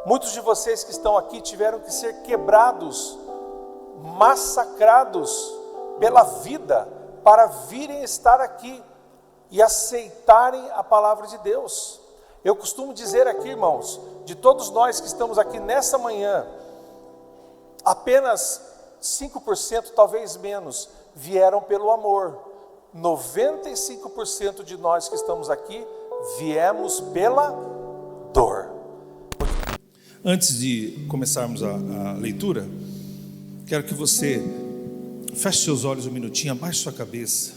Muitos de vocês que estão aqui tiveram que ser quebrados, massacrados pela vida para virem estar aqui e aceitarem a palavra de Deus. Eu costumo dizer aqui, irmãos, de todos nós que estamos aqui nessa manhã, apenas 5%, talvez menos, vieram pelo amor. 95% de nós que estamos aqui viemos pela dor. Antes de começarmos a leitura, quero que você feche seus olhos um minutinho, abaixe sua cabeça.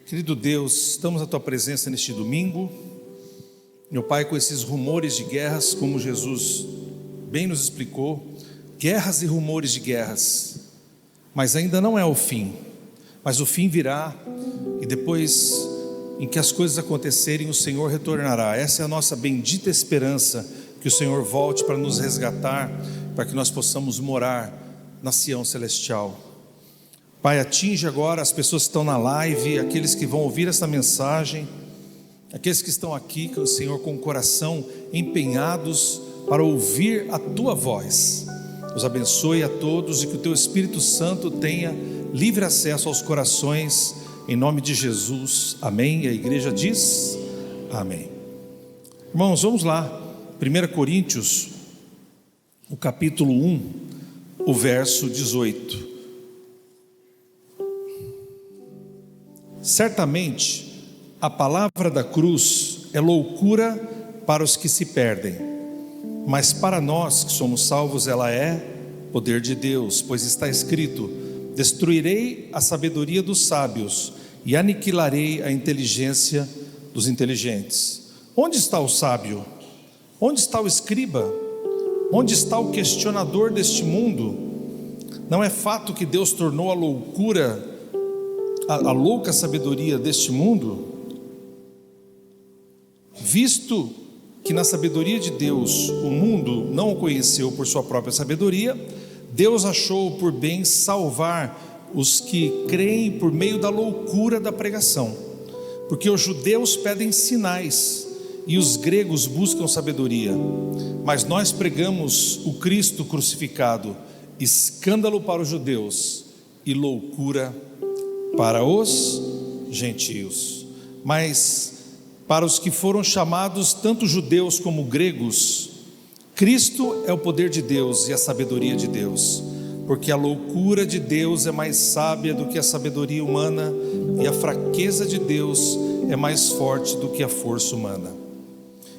Querido Deus, estamos à tua presença neste domingo, meu Pai, com esses rumores de guerras, como Jesus bem nos explicou, guerras e rumores de guerras, mas ainda não é o fim, mas o fim virá, e depois em que as coisas acontecerem, o Senhor retornará. Essa é a nossa bendita esperança, que o Senhor volte para nos resgatar, para que nós possamos morar na Sião celestial. Pai, atinge agora as pessoas que estão na live, aqueles que vão ouvir essa mensagem, aqueles que estão aqui, que o Senhor com o coração empenhados para ouvir a tua voz. Os abençoe a todos e que o teu Espírito Santo tenha livre acesso aos corações, em nome de Jesus, amém. E a igreja diz amém. Irmãos, vamos lá, 1 Coríntios, o capítulo 1, o verso 18. Certamente a palavra da cruz é loucura para os que se perdem, mas para nós que somos salvos ela é poder de Deus, pois está escrito: destruirei a sabedoria dos sábios e aniquilarei a inteligência dos inteligentes. Onde está o sábio? Onde está o escriba? Onde está o questionador deste mundo? Não é fato que Deus tornou a loucura, a louca sabedoria deste mundo? Visto que na sabedoria de Deus o mundo não o conheceu por sua própria sabedoria, Deus achou por bem salvar os que creem por meio da loucura da pregação, porque os judeus pedem sinais e os gregos buscam sabedoria, mas nós pregamos o Cristo crucificado, escândalo para os judeus e loucura para os gentios. Mas para os que foram chamados, tanto judeus como gregos, Cristo é o poder de Deus e a sabedoria de Deus, porque a loucura de Deus é mais sábia do que a sabedoria humana, e a fraqueza de Deus é mais forte do que a força humana.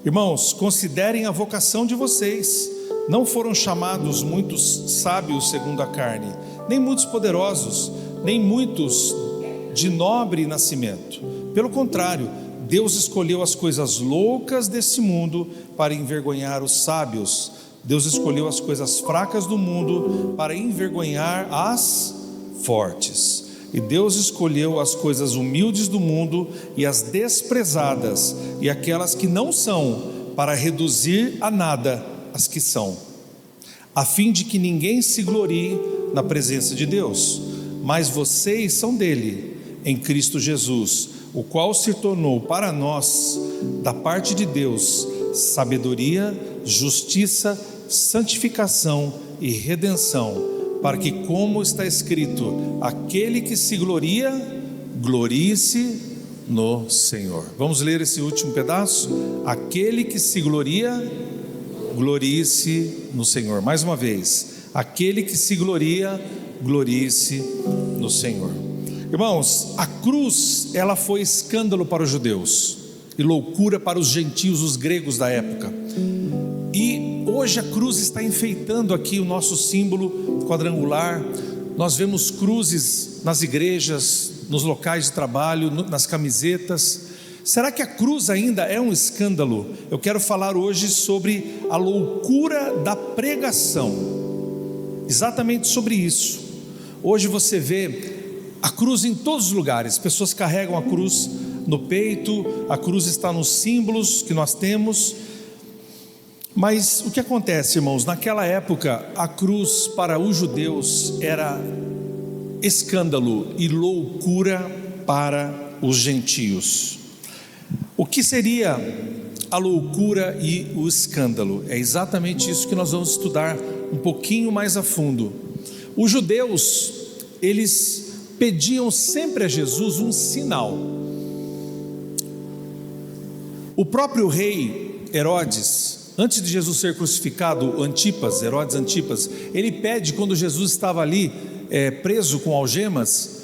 Irmãos, considerem a vocação de vocês. Não foram chamados muitos sábios segundo a carne, nem muitos poderosos, nem muitos de nobre nascimento. Pelo contrário, Deus escolheu as coisas loucas desse mundo para envergonhar os sábios. Deus escolheu as coisas fracas do mundo para envergonhar as fortes. E Deus escolheu as coisas humildes do mundo e as desprezadas e aquelas que não são, para reduzir a nada as que são, a fim de que ninguém se glorie na presença de Deus. Mas vocês são dele, em Cristo Jesus, o qual se tornou para nós, da parte de Deus, sabedoria, justiça, santificação e redenção, para que, como está escrito, aquele que se gloria, glorie-se no Senhor. Vamos ler esse último pedaço? Aquele que se gloria, glorie-se no Senhor. Mais uma vez, aquele que se gloria, glorie-se no Senhor. Irmãos, a cruz, ela foi escândalo para os judeus e loucura para os gentios, os gregos da época. E hoje a cruz está enfeitando aqui o nosso símbolo quadrangular. Nós vemos cruzes nas igrejas, nos locais de trabalho, nas camisetas. Será que a cruz ainda é um escândalo? Eu quero falar hoje sobre a loucura da pregação, exatamente sobre isso. Hoje você vê a cruz em todos os lugares, pessoas carregam a cruz no peito, a cruz está nos símbolos que nós temos. Mas o que acontece, irmãos? Naquela época, a cruz para os judeus era escândalo e loucura para os gentios. O que seria a loucura e o escândalo. É exatamente isso que nós vamos estudar um pouquinho mais a fundo. Os judeus, eles pediam sempre a Jesus um sinal. O próprio rei Herodes, antes de Jesus ser crucificado, Herodes Antipas, ele pede, quando Jesus estava ali preso com algemas,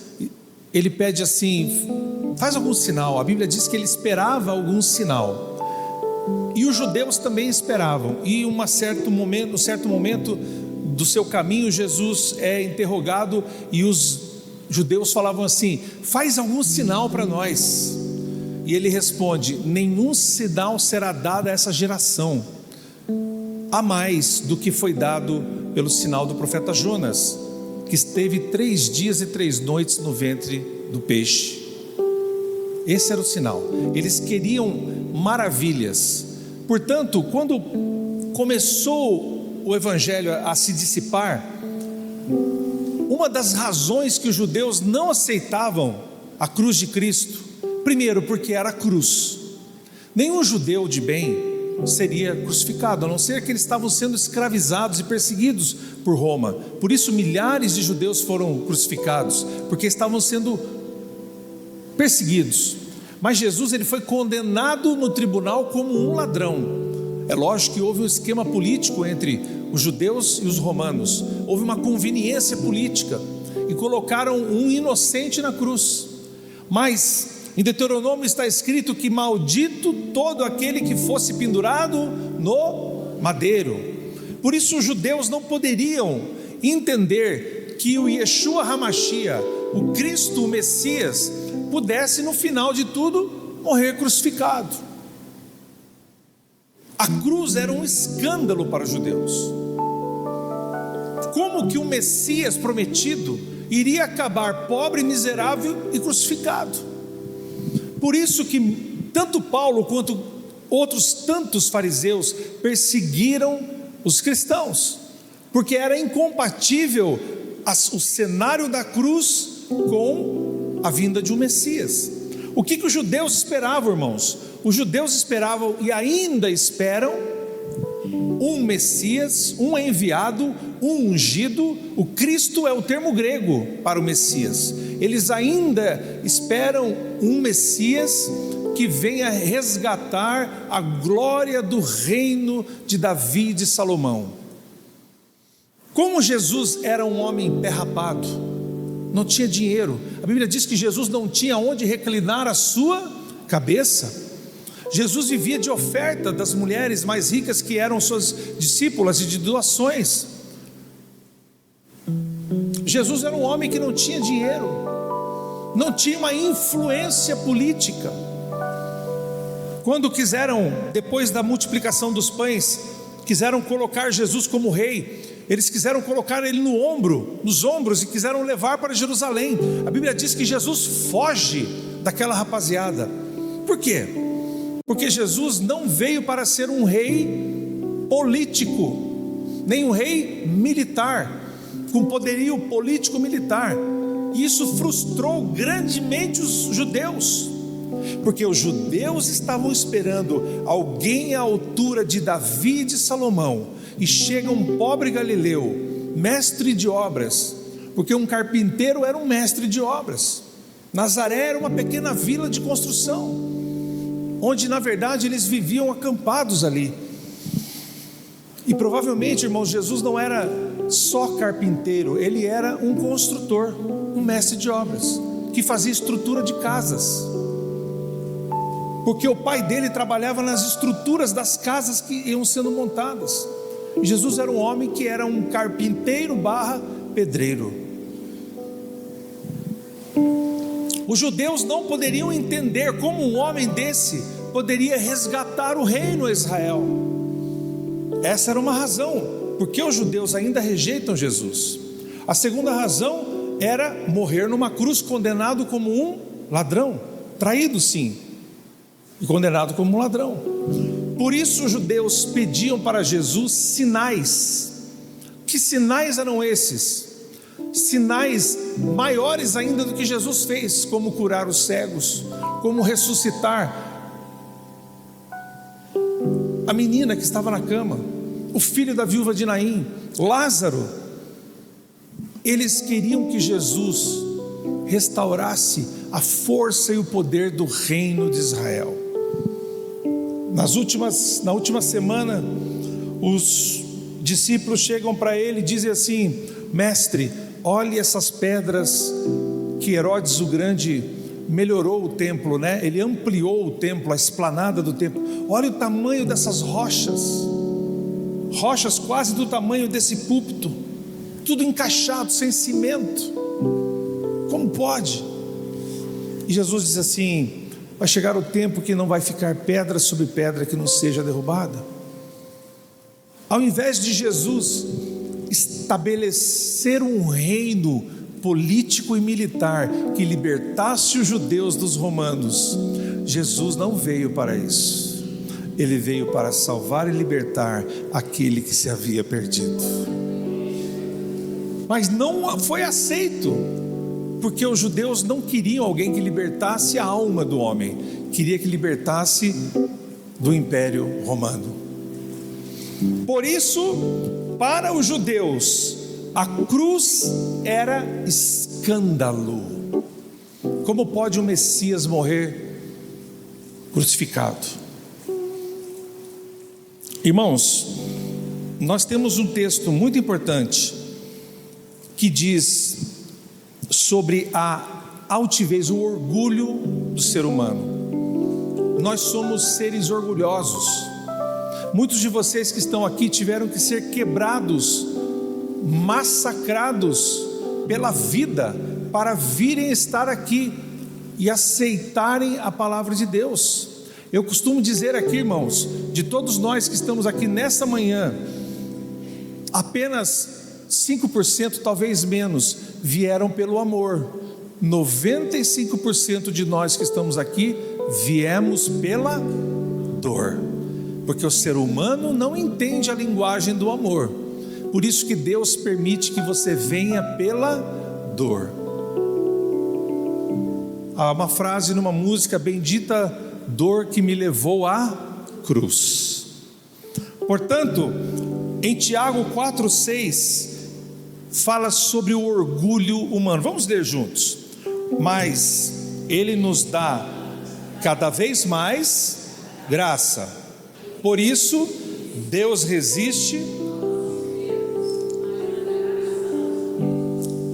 ele pede assim: faz algum sinal. A Bíblia diz que ele esperava algum sinal, e os judeus também esperavam. E um certo momento do seu caminho, Jesus é interrogado, e os judeus falavam assim: faz algum sinal para nós. E ele responde: nenhum sinal será dado a essa geração, a mais do que foi dado pelo sinal do profeta Jonas, que esteve 3 dias e 3 noites no ventre do peixe. Esse era o sinal. Eles queriam maravilhas. Portanto, quando começou o evangelho a se dissipar, uma das razões que os judeus não aceitavam a cruz de Cristo, primeiro, porque era a cruz. Nenhum judeu de bem seria crucificado, a não ser que eles estavam sendo escravizados e perseguidos por Roma. Por isso milhares de judeus foram crucificados, porque estavam sendo perseguidos. Mas Jesus, ele foi condenado no tribunal como um ladrão. É lógico que houve um esquema político entre os judeus e os romanos. Houve uma conveniência política e colocaram um inocente na cruz. Mas em Deuteronômio está escrito que maldito todo aquele que fosse pendurado no madeiro. Por isso os judeus não poderiam entender que o Yeshua HaMashiach, o Cristo, o Messias, pudesse no final de tudo morrer crucificado. A cruz era um escândalo para os judeus. Como que o Messias prometido iria acabar pobre, miserável e crucificado? Por isso que tanto Paulo quanto outros tantos fariseus perseguiram os cristãos, porque era incompatível o cenário da cruz com a vinda de um Messias. O que os judeus esperavam, irmãos? Os judeus esperavam e ainda esperam um Messias, um enviado, um ungido. O Cristo é o termo grego para o Messias. Eles ainda esperam um Messias que venha resgatar a glória do reino de Davi e de Salomão. Como Jesus era um homem perrapado, não tinha dinheiro, a Bíblia diz que Jesus não tinha onde reclinar a sua cabeça. Jesus vivia de oferta das mulheres mais ricas que eram suas discípulas e de doações. Jesus era um homem que não tinha dinheiro, não tinha uma influência política. Quando quiseram, depois da multiplicação dos pães, quiseram colocar Jesus como rei, eles quiseram colocar ele nos ombros e quiseram levar para Jerusalém. A Bíblia diz que Jesus foge daquela rapaziada. Por quê? Porque Jesus não veio para ser um rei político, nem um rei militar, com poderio político militar. E isso frustrou grandemente os judeus, porque os judeus estavam esperando alguém à altura de Davi e de Salomão, e chega um pobre galileu, mestre de obras, porque um carpinteiro era um mestre de obras. Nazaré era uma pequena vila de construção, onde na verdade eles viviam acampados ali. E provavelmente, irmãos, Jesus não era só carpinteiro, ele era um construtor, um mestre de obras, que fazia estrutura de casas, porque o pai dele trabalhava nas estruturas das casas que iam sendo montadas. Jesus era um homem que era um carpinteiro / pedreiro. Os judeus não poderiam entender como um homem desse poderia resgatar o reino a Israel. Essa era uma razão, porque os judeus ainda rejeitam Jesus. A segunda razão era morrer numa cruz, condenado como um ladrão, traído sim, e condenado como um ladrão. Por isso os judeus pediam para Jesus sinais. Que sinais eram esses? Sinais maiores ainda do que Jesus fez, como curar os cegos, como ressuscitar a menina que estava na cama, o filho da viúva de Naim, Lázaro. Eles queriam que Jesus restaurasse a força e o poder do reino de Israel. Na última semana, os discípulos chegam para ele e dizem assim: mestre, olhe essas pedras que Herodes o Grande melhorou o templo, né? Ele ampliou o templo, a esplanada do templo. Olha o tamanho dessas rochas quase do tamanho desse púlpito, tudo encaixado, sem cimento. Como pode? E Jesus diz assim: vai chegar o tempo que não vai ficar pedra sobre pedra que não seja derrubada. Ao invés de Jesus estabelecer um reino político e militar que libertasse os judeus dos romanos, Jesus não veio para isso. Ele veio para salvar e libertar aquele que se havia perdido. Mas não foi aceito, porque os judeus não queriam alguém que libertasse a alma do homem, queria que libertasse do Império Romano. Por isso, para os judeus, a cruz era escândalo. Como pode um Messias morrer crucificado? Irmãos, nós temos um texto muito importante que diz sobre a altivez, o orgulho do ser humano. Nós somos seres orgulhosos. Muitos de vocês que estão aqui tiveram que ser quebrados, massacrados pela vida para virem estar aqui e aceitarem a palavra de Deus. Eu costumo dizer aqui, irmãos, de todos nós que estamos aqui nessa manhã, apenas 5%, talvez menos, vieram pelo amor. 95% de nós que estamos aqui viemos pela dor, porque o ser humano não entende a linguagem do amor. Por isso que Deus permite que você venha pela dor. Há uma frase numa música: bendita dor que me levou à cruz. Portanto, em Tiago 4,6 fala sobre o orgulho humano. Vamos ler juntos. Mas Ele nos dá cada vez mais graça. Por isso, Deus resiste.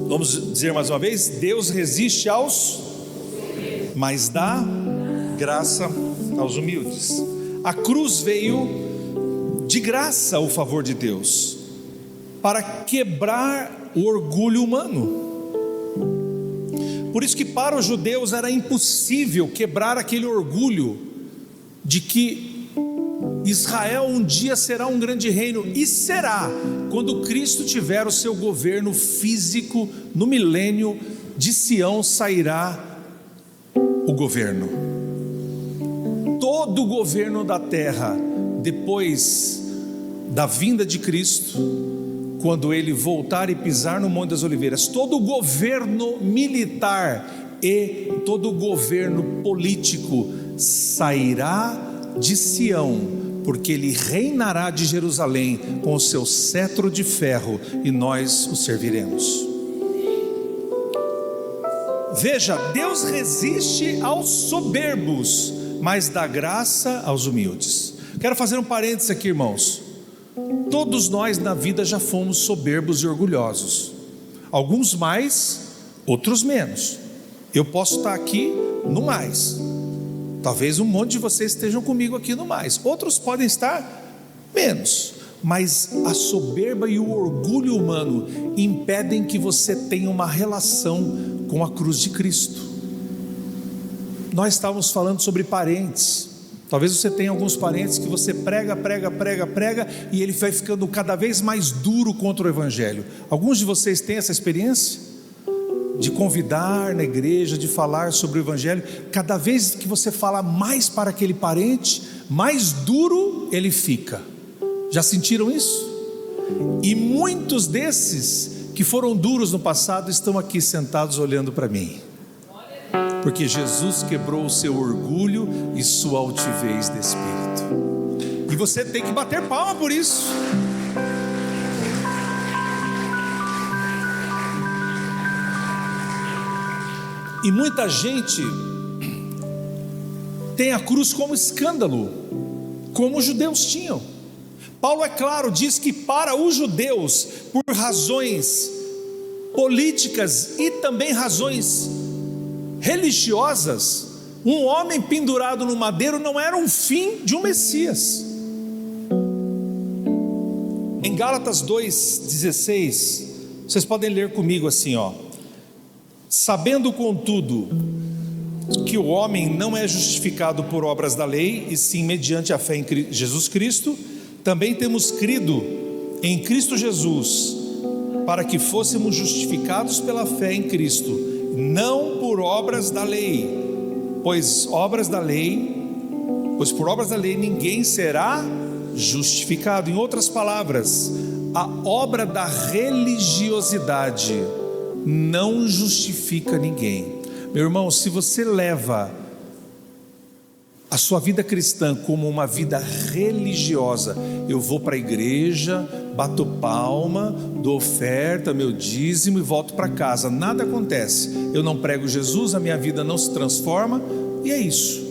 Vamos dizer mais uma vez: Deus resiste aos, mas dá graça aos humildes. A cruz veio de graça, o favor de Deus, para quebrar o orgulho humano. Por isso que para os judeus era impossível quebrar aquele orgulho de que Israel um dia será um grande reino, e será, quando Cristo tiver o seu governo físico no milênio. De Sião sairá o governo. Todo o governo da terra, depois da vinda de Cristo, quando Ele voltar e pisar no Monte das Oliveiras, todo o governo militar e todo o governo político sairá de Sião, porque Ele reinará de Jerusalém com o seu cetro de ferro, e nós o serviremos. Veja, Deus resiste aos soberbos, mas dá graça aos humildes. Quero fazer um parênteses aqui, irmãos. Todos nós na vida já fomos soberbos e orgulhosos. Alguns mais, outros menos. Eu posso estar aqui no mais. Talvez um monte de vocês estejam comigo aqui no mais. Outros podem estar menos. Mas a soberba e o orgulho humano impedem que você tenha uma relação com a cruz de Cristo. Nós estávamos falando sobre parentes. Talvez você tenha alguns parentes que você prega, e ele vai ficando cada vez mais duro contra o Evangelho. Alguns de vocês têm essa experiência? De convidar na igreja, de falar sobre o Evangelho. Cada vez que você fala mais para aquele parente, mais duro ele fica. Já sentiram isso? E muitos desses que foram duros no passado estão aqui sentados olhando para mim, porque Jesus quebrou o seu orgulho e sua altivez de espírito. E você tem que bater palma por isso. E muita gente tem a cruz como escândalo, como os judeus tinham. Paulo, é claro, diz que para os judeus, por razões políticas e também razões religiosas, um homem pendurado no madeiro não era um fim de um Messias. Em Gálatas 2,16, vocês podem ler comigo assim, sabendo contudo que o homem não é justificado por obras da lei, e sim mediante a fé em Jesus Cristo, também temos crido em Cristo Jesus, para que fôssemos justificados pela fé em Cristo, não por obras da lei, pois por obras da lei ninguém será justificado. Em outras palavras, a obra da religiosidade não justifica ninguém. Meu irmão, se você leva a sua vida cristã como uma vida religiosa, eu vou para a igreja, bato palma, dou oferta, meu dízimo e volto para casa, nada acontece, eu não prego Jesus, a minha vida não se transforma, e é isso.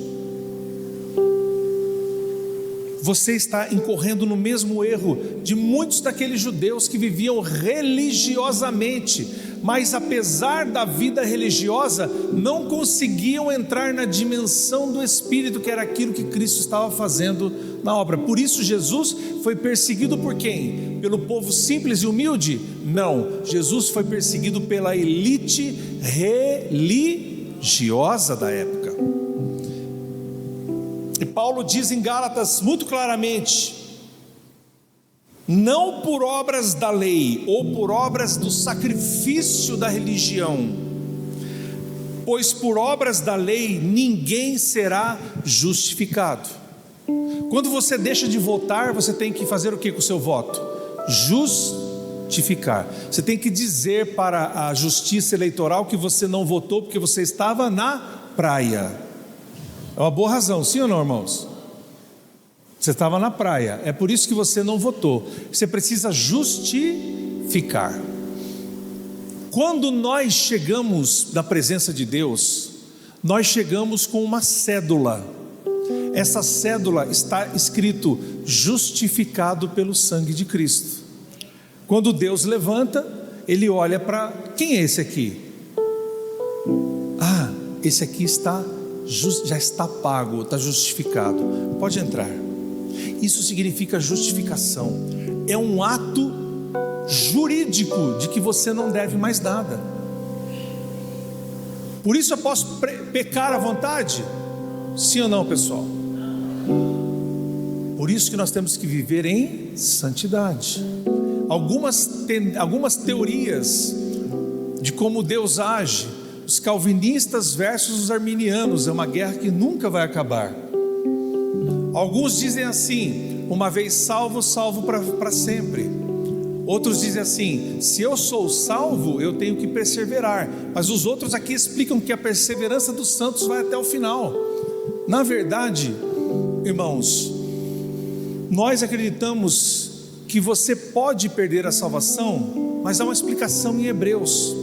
Você está incorrendo no mesmo erro de muitos daqueles judeus que viviam religiosamente, mas apesar da vida religiosa, não conseguiam entrar na dimensão do Espírito, que era aquilo que Cristo estava fazendo na obra. Por isso Jesus foi perseguido por quem? Pelo povo simples e humilde? Não, Jesus foi perseguido pela elite religiosa da época. E Paulo diz em Gálatas muito claramente: não por obras da lei ou por obras do sacrifício da religião, pois por obras da lei ninguém será justificado. Quando você deixa de votar, você tem que fazer o que com o seu voto? Justificar. Você tem que dizer para a justiça eleitoral que você não votou porque você estava na praia. É uma boa razão, sim ou não, irmãos? Você estava na praia, é por isso que você não votou. Você precisa justificar. Quando nós chegamos na presença de Deus, nós chegamos com uma cédula. Essa cédula está escrito: justificado pelo sangue de Cristo. Quando Deus levanta, Ele olha para: quem é esse aqui? Ah, esse aqui já está pago, está justificado, pode entrar. Isso significa justificação, é um ato jurídico de que você não deve mais nada. Por isso eu posso pecar à vontade? Sim ou não, pessoal? Por isso que nós temos que viver em santidade. Algumas teorias de como Deus age, os calvinistas versus os arminianos, é uma guerra que nunca vai acabar. Alguns dizem assim: uma vez salvo, salvo para sempre. Outros dizem assim: se eu sou salvo, eu tenho que perseverar. Mas os outros aqui explicam que a perseverança dos santos vai até o final. Na verdade, irmãos, nós acreditamos que você pode perder a salvação, mas há uma explicação em Hebreus.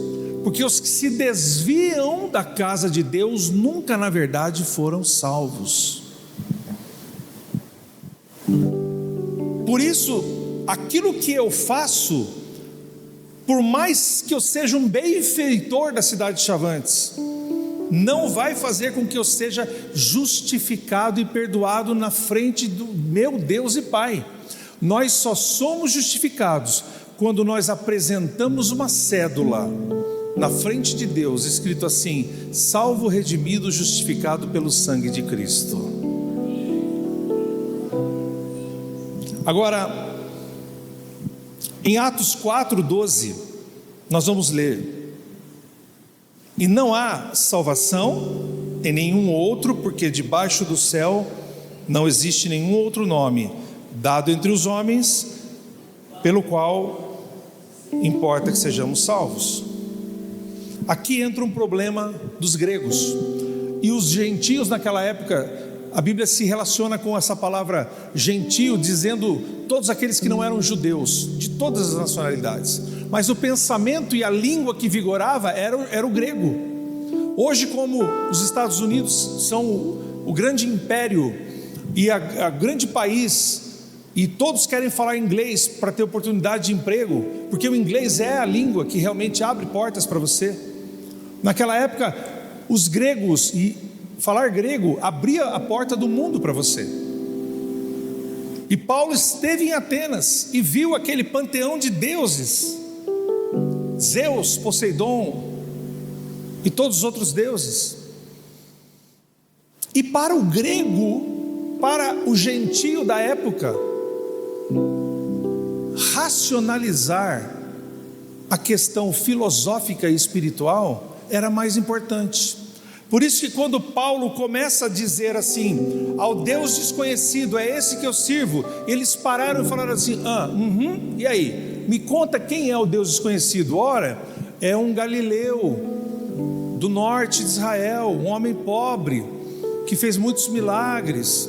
Porque os que se desviam da casa de Deus nunca, na verdade, foram salvos. Por isso, aquilo que eu faço, por mais que eu seja um benfeitor da cidade de Chavantes, não vai fazer com que eu seja justificado e perdoado na frente do meu Deus e Pai. Nós só somos justificados quando nós apresentamos uma cédula na frente de Deus, escrito assim: salvo, redimido, justificado pelo sangue de Cristo. Agora, em Atos 4:12, nós vamos ler: e não há salvação em nenhum outro, porque debaixo do céu não existe nenhum outro nome dado entre os homens, pelo qual importa que sejamos salvos. Aqui entra um problema dos gregos, e os gentios naquela época a Bíblia se relaciona com essa palavra gentio, dizendo todos aqueles que não eram judeus, de todas as nacionalidades. Mas o pensamento e a língua que vigorava era o grego. Hoje, como os Estados Unidos são o grande império e a grande país, e todos querem falar inglês para ter oportunidade de emprego, porque o inglês é a língua que realmente abre portas para você. Naquela época, os gregos, e falar grego abria a porta do mundo para você. E Paulo esteve em Atenas e viu aquele panteão de deuses, Zeus, Poseidon e todos os outros deuses. E para o grego, para o gentio da época, racionalizar a questão filosófica e espiritual era mais importante. Por isso que quando Paulo começa a dizer assim, ao Deus desconhecido, é esse que eu sirvo, eles pararam e falaram assim, e aí, me conta quem é o Deus desconhecido? Ora, é um galileu do norte de Israel, um homem pobre, que fez muitos milagres,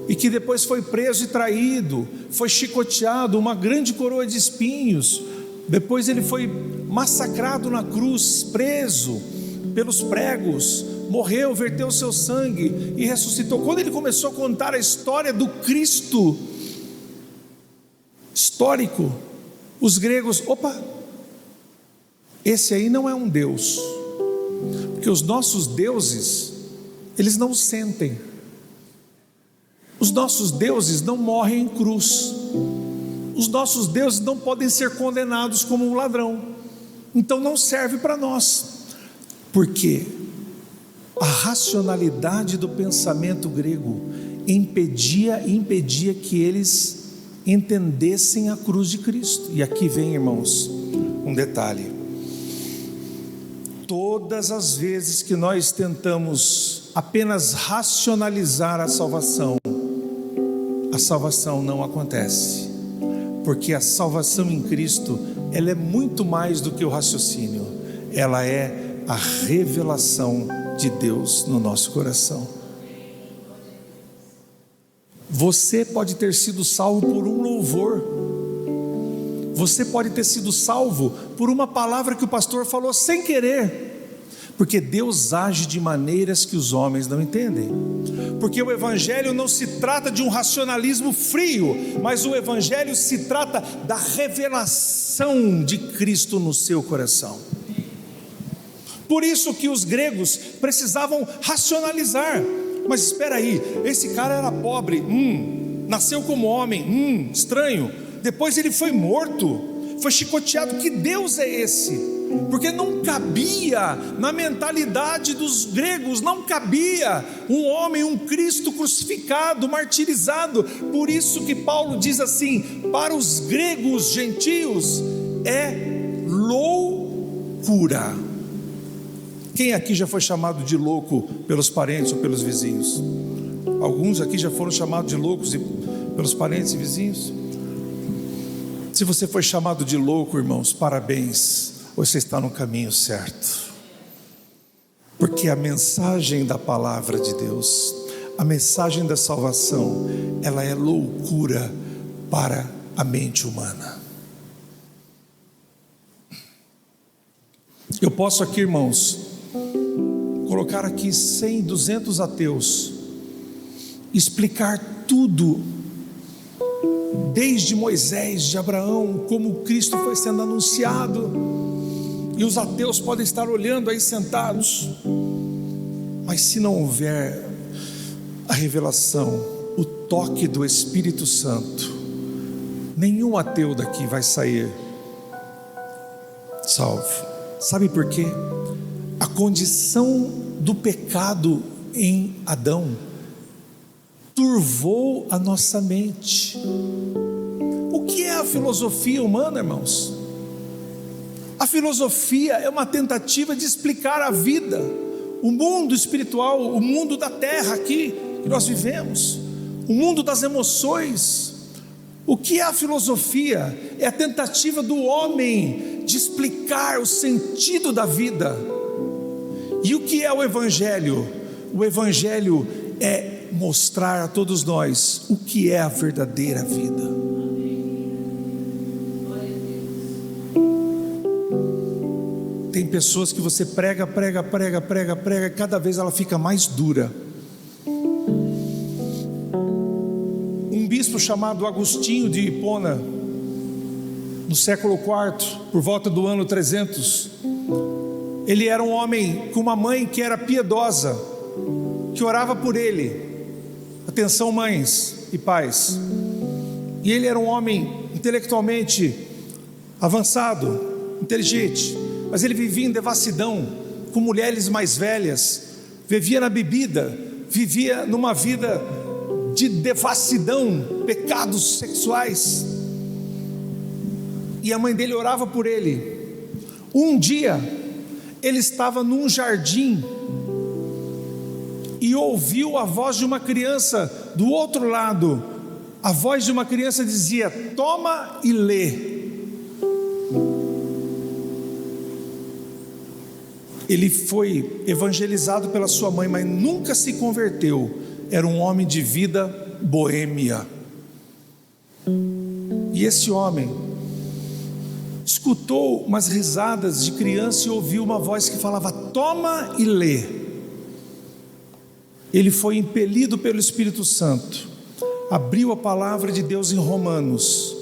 e que depois foi preso e traído, foi chicoteado, uma grande coroa de espinhos, depois ele foi massacrado na cruz, preso pelos pregos, morreu, verteu seu sangue e ressuscitou. Quando ele começou a contar a história do Cristo histórico, os gregos, esse aí não é um Deus, porque os nossos deuses, eles não sentem, os nossos deuses não morrem em cruz, os nossos deuses não podem ser condenados como um ladrão, então não serve para nós. Porque a racionalidade do pensamento grego impedia que eles entendessem a cruz de Cristo. E aqui vem, irmãos, um detalhe: todas as vezes que nós tentamos apenas racionalizar a salvação não acontece, porque a salvação em Cristo, ela é muito mais do que o raciocínio, ela é a revelação de Deus no nosso coração. Você pode ter sido salvo por um louvor, você pode ter sido salvo por uma palavra que o pastor falou sem querer, porque Deus age de maneiras que os homens não entendem, porque o Evangelho não se trata de um racionalismo frio, mas o Evangelho se trata da revelação de Cristo no seu coração. Por isso que os gregos precisavam racionalizar. Mas espera aí, esse cara era pobre, nasceu como homem, estranho, depois ele foi morto, foi chicoteado, que Deus é esse? Porque não cabia na mentalidade dos gregos, não cabia um homem, um Cristo crucificado, martirizado. Por isso que Paulo diz assim, para os gregos gentios é loucura. Quem aqui já foi chamado de louco pelos parentes ou pelos vizinhos? Alguns aqui já foram chamados de loucos pelos parentes e vizinhos? Se você foi chamado de louco, irmãos, parabéns, você está no caminho certo, porque a mensagem da palavra de Deus, a mensagem da salvação, ela é loucura para a mente humana. Eu posso aqui, irmãos, colocar aqui 100, 200 ateus, explicar tudo, desde Moisés, de Abraão, como Cristo foi sendo anunciado, e os ateus podem estar olhando aí sentados, mas se não houver a revelação, o toque do Espírito Santo, nenhum ateu daqui vai sair salvo. Sabe por quê? A condição do pecado em Adão turvou a nossa mente. O que é a filosofia humana, irmãos? A filosofia é uma tentativa de explicar a vida, o mundo espiritual, o mundo da terra aqui que nós vivemos, o mundo das emoções. O que é a filosofia? É a tentativa do homem de explicar o sentido da vida. E o que é o Evangelho? O Evangelho é mostrar a todos nós o que é a verdadeira vida. Tem pessoas que você prega, cada vez ela fica mais dura. Um bispo chamado Agostinho de Hipona, no século IV, por volta do ano 300, ele era um homem com uma mãe que era piedosa, que orava por ele. Atenção, mães e pais. E ele era um homem intelectualmente avançado, inteligente, mas ele vivia em devassidão, com mulheres mais velhas, vivia na bebida, vivia numa vida de devassidão, pecados sexuais. E a mãe dele orava por ele. Um dia, ele estava num jardim e ouviu a voz de uma criança do outro lado. A voz de uma criança dizia: toma e lê. Ele foi evangelizado pela sua mãe, mas nunca se converteu. Era um homem de vida boêmia. E esse homem escutou umas risadas de criança e ouviu uma voz que falava: toma e lê. Ele foi impelido pelo Espírito Santo, abriu a palavra de Deus em Romanos,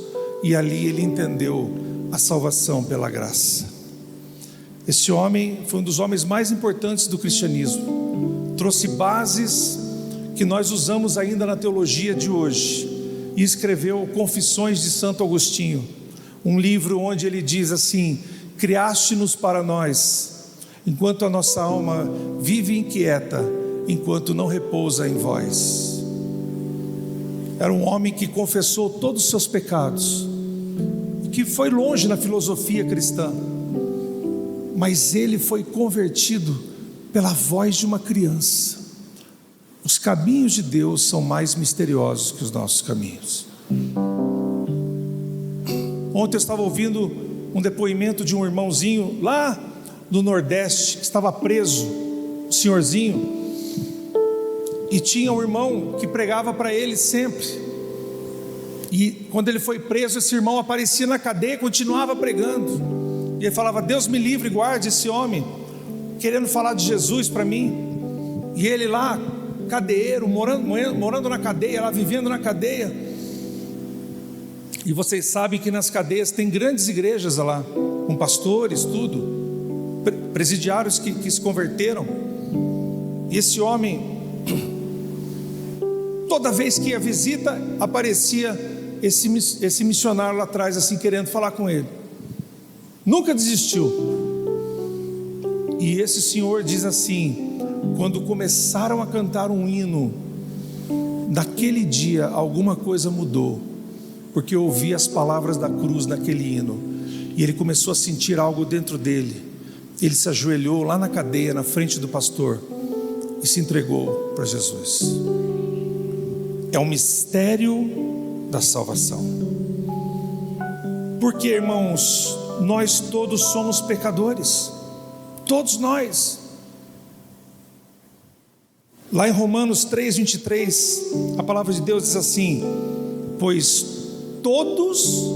e ali ele entendeu a salvação pela graça. Esse homem foi um dos homens mais importantes do cristianismo, trouxe bases que nós usamos ainda na teologia de hoje, e escreveu Confissões de Santo Agostinho, um livro onde ele diz assim: criaste-nos para nós, enquanto a nossa alma vive inquieta, enquanto não repousa em vós. Era um homem que confessou todos os seus pecados, e que foi longe na filosofia cristã, mas ele foi convertido pela voz de uma criança. Os caminhos de Deus são mais misteriosos que os nossos caminhos. Ontem eu estava ouvindo um depoimento de um irmãozinho lá do Nordeste, que estava preso, um senhorzinho, e tinha um irmão que pregava para ele sempre. E quando ele foi preso, esse irmão aparecia na cadeia e continuava pregando. E ele falava: Deus me livre e guarde esse homem, querendo falar de Jesus para mim. E ele lá, cadeiro, morando na cadeia, lá vivendo na cadeia. E vocês sabem que nas cadeias tem grandes igrejas lá, com pastores, tudo, presidiários que se converteram. E esse homem, toda vez que ia visita, aparecia esse missionário lá atrás, assim, querendo falar com ele. Nunca desistiu. E esse senhor diz assim: quando começaram a cantar um hino, naquele dia alguma coisa mudou, porque eu ouvi as palavras da cruz naquele hino, e ele começou a sentir algo dentro dele. Ele se ajoelhou lá na cadeia, na frente do pastor, e se entregou para Jesus. É um mistério da salvação. Porque, irmãos, nós todos somos pecadores, todos nós. Lá em Romanos 3:23, a palavra de Deus diz assim: pois todos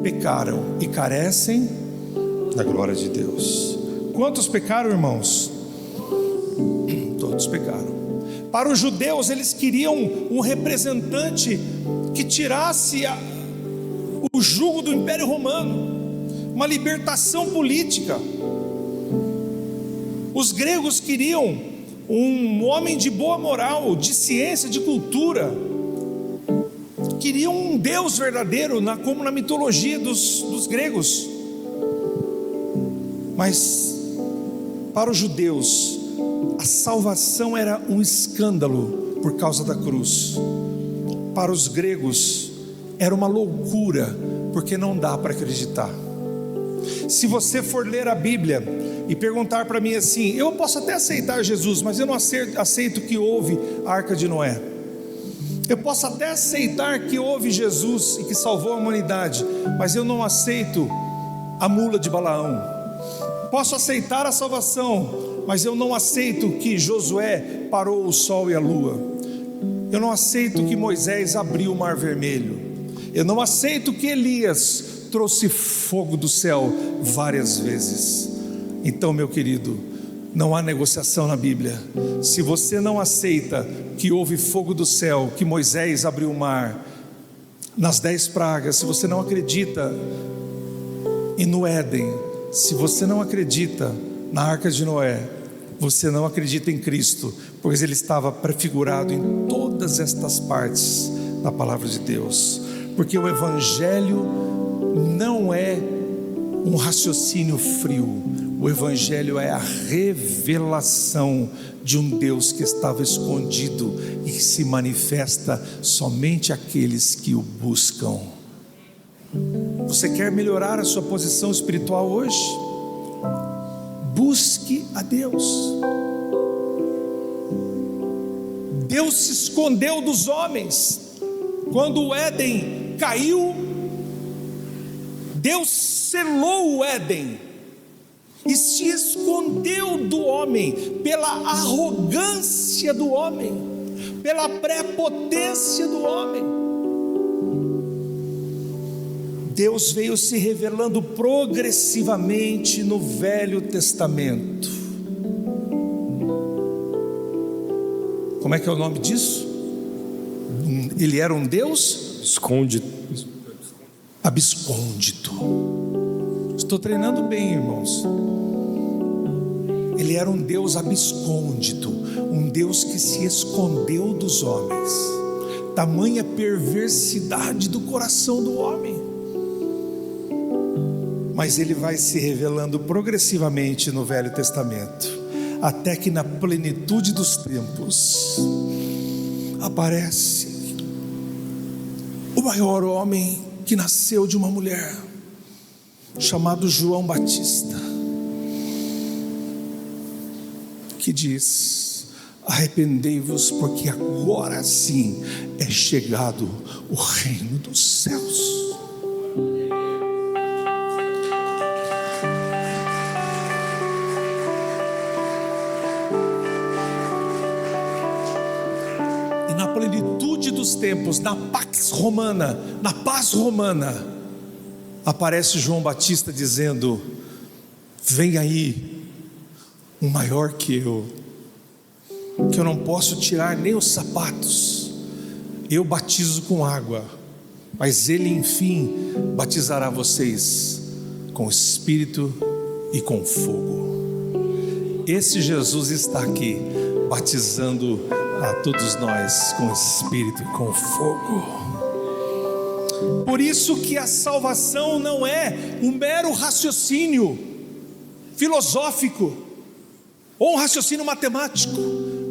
pecaram e carecem da glória de Deus. Quantos pecaram, irmãos? Todos pecaram. Para os judeus, eles queriam um representante que tirasse o jugo do Império Romano, uma libertação política. Os gregos queriam um homem de boa moral, de ciência, de cultura. Queriam um Deus verdadeiro, como na mitologia dos gregos. Mas para os judeus, a salvação era um escândalo por causa da cruz. Para os gregos era uma loucura, porque não dá para acreditar. Se você for ler a Bíblia e perguntar para mim assim: eu posso até aceitar Jesus, mas eu não aceito que houve a Arca de Noé. Eu posso até aceitar que houve Jesus e que salvou a humanidade, mas eu não aceito a mula de Balaão. Posso aceitar a salvação, mas eu não aceito que Josué parou o sol e a lua. Eu não aceito que Moisés abriu o mar vermelho. Eu não aceito que Elias trouxe fogo do céu várias vezes. Então, meu querido, não há negociação na Bíblia. Se você não aceita que houve fogo do céu, que Moisés abriu o mar nas 10 pragas, se você não acredita e no Éden, se você não acredita na Arca de Noé, você não acredita em Cristo, pois Ele estava prefigurado em todas estas partes da palavra de Deus. Porque o Evangelho não é um raciocínio frio, o Evangelho é a revelação de um Deus que estava escondido e que se manifesta somente àqueles que o buscam. Você quer melhorar a sua posição espiritual hoje? Busque a Deus. Deus se escondeu dos homens. Quando o Éden caiu, Deus selou o Éden e se escondeu do homem pela arrogância do homem, pela prepotência do homem. Deus veio se revelando progressivamente no Velho Testamento. Como é que é o nome disso? Ele era um Deus abscôndito. Estou treinando bem, irmãos. Ele era um Deus abscôndito, um Deus que se escondeu dos homens. Tamanha perversidade do coração do homem. Mas ele vai se revelando progressivamente no Velho Testamento, até que na plenitude dos tempos aparece o maior homem que nasceu de uma mulher, chamado João Batista, que diz: arrependei-vos, porque agora sim é chegado o reino dos céus. E na plenitude dos tempos, na paz romana, aparece João Batista dizendo: vem aí um maior que eu não posso tirar nem os sapatos. Eu batizo com água, mas ele enfim batizará vocês com Espírito e com fogo. Esse Jesus está aqui batizando a todos nós com Espírito e com fogo. Por isso que a salvação não é um mero raciocínio filosófico ou um raciocínio matemático.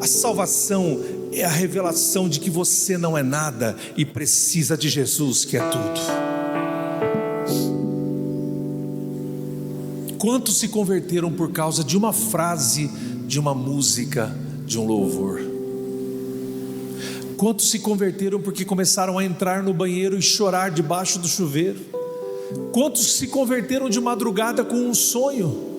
A salvação é a revelação de que você não é nada e precisa de Jesus, que é tudo. Quantos se converteram por causa de uma frase, de uma música, de um louvor? Quantos se converteram porque começaram a entrar no banheiro e chorar debaixo do chuveiro? Quantos se converteram de madrugada com um sonho?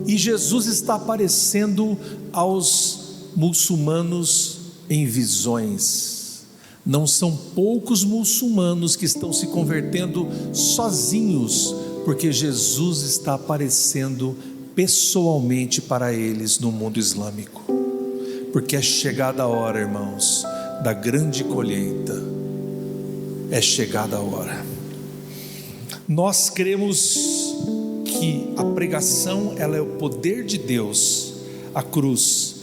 E Jesus está aparecendo aos muçulmanos em visões. Não são poucos muçulmanos que estão se convertendo sozinhos, porque Jesus está aparecendo pessoalmente para eles no mundo islâmico. Porque é chegada a hora, irmãos, da grande colheita. É chegada a hora. Nós cremos que a pregação, ela é o poder de Deus. A cruz,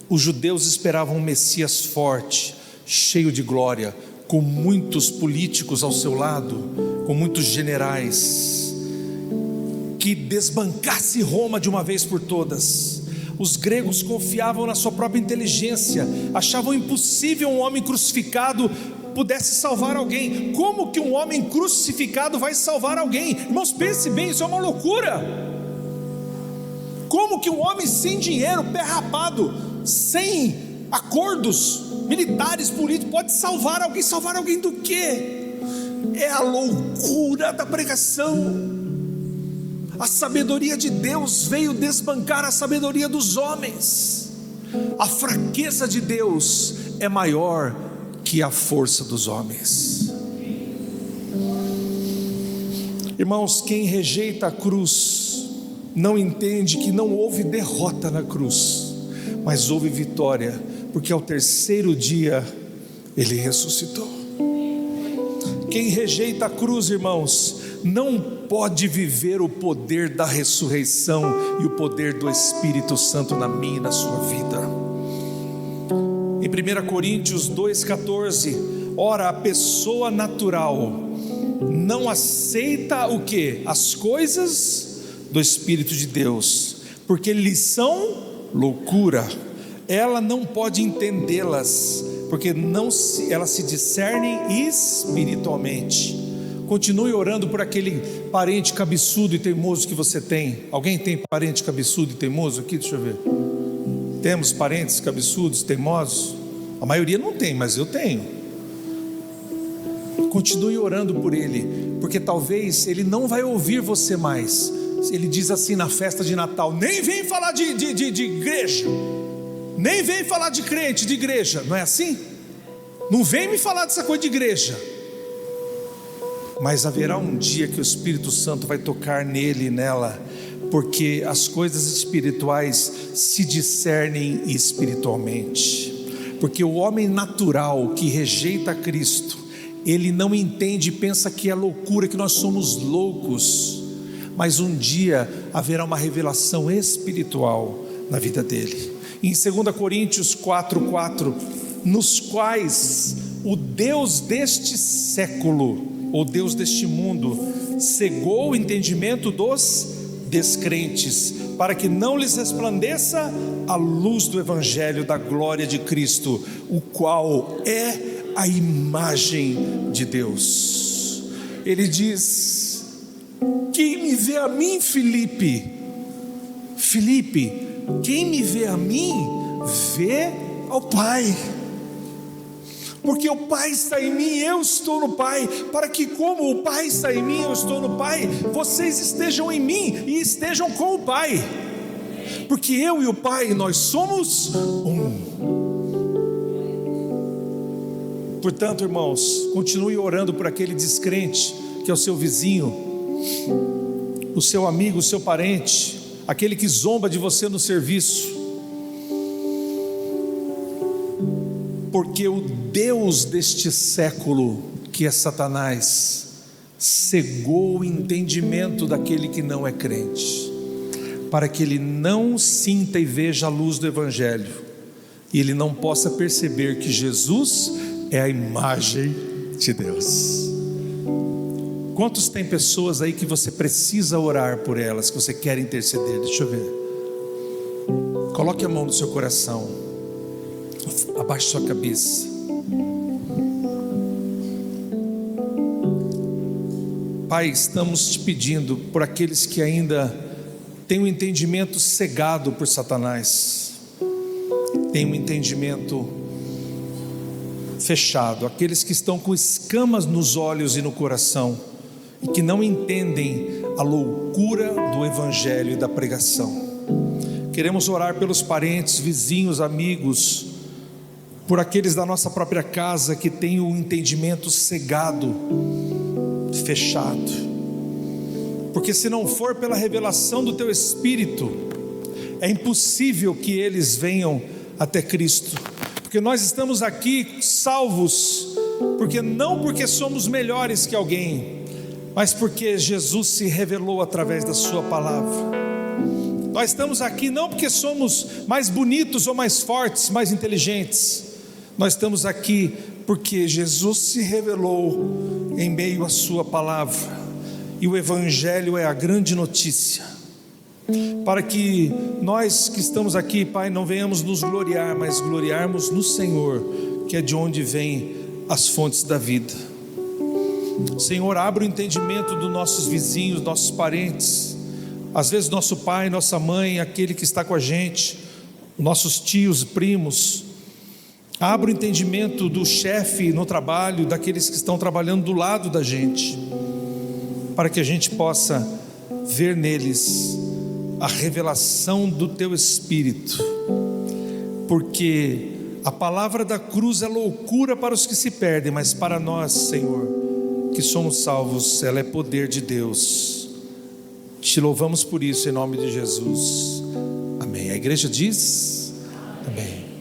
os judeus esperavam um Messias forte, cheio de glória, com muitos políticos ao seu lado, com muitos generais, que desbancasse Roma de uma vez por todas. Os gregos confiavam na sua própria inteligência, achavam impossível um homem crucificado pudesse salvar alguém. Como que um homem crucificado vai salvar alguém? Irmãos, pense bem, isso é uma loucura. Como que um homem sem dinheiro, pé rapado, sem acordos militares, políticos, pode salvar alguém? Salvar alguém do quê? É a loucura da pregação. A sabedoria de Deus veio desbancar a sabedoria dos homens. A fraqueza de Deus é maior que a força dos homens. Irmãos, quem rejeita a cruz não entende que não houve derrota na cruz, mas houve vitória, porque ao terceiro dia Ele ressuscitou. Quem rejeita a cruz, irmãos, não pode viver o poder da ressurreição e o poder do Espírito Santo na minha e na sua vida. Em 1 Coríntios 2,14, ora, a pessoa natural não aceita o que? As coisas do Espírito de Deus, porque lhes são loucura. Ela não pode entendê-las, porque elas se discernem espiritualmente. Continue orando por aquele parente cabeçudo e teimoso que você tem. Alguém tem parente cabeçudo e teimoso aqui? Deixa eu ver. Temos parentes cabeçudos, teimosos? A maioria não tem, mas eu tenho. Continue orando por ele, porque talvez ele não vai ouvir você mais. Ele diz assim na festa de Natal: nem vem falar de igreja, nem vem falar de crente, de igreja. Não é assim? Não vem me falar dessa coisa de igreja. Mas haverá um dia que o Espírito Santo vai tocar nele e nela, porque as coisas espirituais se discernem espiritualmente. Porque o homem natural que rejeita Cristo, ele não entende e pensa que é loucura, que nós somos loucos. Mas um dia haverá uma revelação espiritual na vida dele. Em 2 Coríntios 4,4, nos quais o Deus deste século, ou Deus deste mundo, cegou o entendimento dos descrentes, para que não lhes resplandeça a luz do Evangelho da glória de Cristo, o qual é a imagem de Deus. Ele diz: quem me vê a mim, Filipe, quem me vê a mim, vê ao Pai. Porque o Pai está em mim e eu estou no Pai, para que como o Pai está em mim e eu estou no Pai, vocês estejam em mim e estejam com o Pai. Porque eu e o Pai, nós somos um. Portanto, irmãos, continue orando por aquele descrente que é o seu vizinho, o seu amigo, o seu parente, aquele que zomba de você no serviço. Porque o Deus deste século, que é Satanás, cegou o entendimento daquele que não é crente, para que ele não sinta e veja a luz do Evangelho, e ele não possa perceber que Jesus é a imagem de Deus. Quantos tem pessoas aí que você precisa orar por elas, que você quer interceder? Deixa eu ver. Coloque a mão no seu coração. Abaixe sua cabeça. Pai, estamos te pedindo por aqueles que ainda têm um entendimento cegado por Satanás, têm um entendimento fechado, aqueles que estão com escamas nos olhos e no coração, e que não entendem a loucura do Evangelho e da pregação. Queremos orar pelos parentes, vizinhos, amigos, por aqueles da nossa própria casa que têm o entendimento cegado, fechado. Porque se não for pela revelação do Teu Espírito, é impossível que eles venham até Cristo. Porque nós estamos aqui salvos, não porque somos melhores que alguém, mas porque Jesus se revelou através da Sua palavra. Nós estamos aqui não porque somos mais bonitos ou mais fortes, mais inteligentes. Nós estamos aqui porque Jesus se revelou em meio à Sua palavra, e o Evangelho é a grande notícia, para que nós que estamos aqui, Pai, não venhamos nos gloriar, mas gloriarmos no Senhor, que é de onde vêm as fontes da vida. Senhor, abre o entendimento dos nossos vizinhos, nossos parentes, às vezes nosso pai, nossa mãe, aquele que está com a gente, nossos tios, primos. Abra o entendimento do chefe no trabalho, daqueles que estão trabalhando do lado da gente, para que a gente possa ver neles a revelação do Teu Espírito, porque A palavra da cruz é loucura para os que se perdem, mas para nós, Senhor, que somos salvos, ela é poder de Deus. Te louvamos por isso em nome de Jesus. Amém. A igreja diz: amém.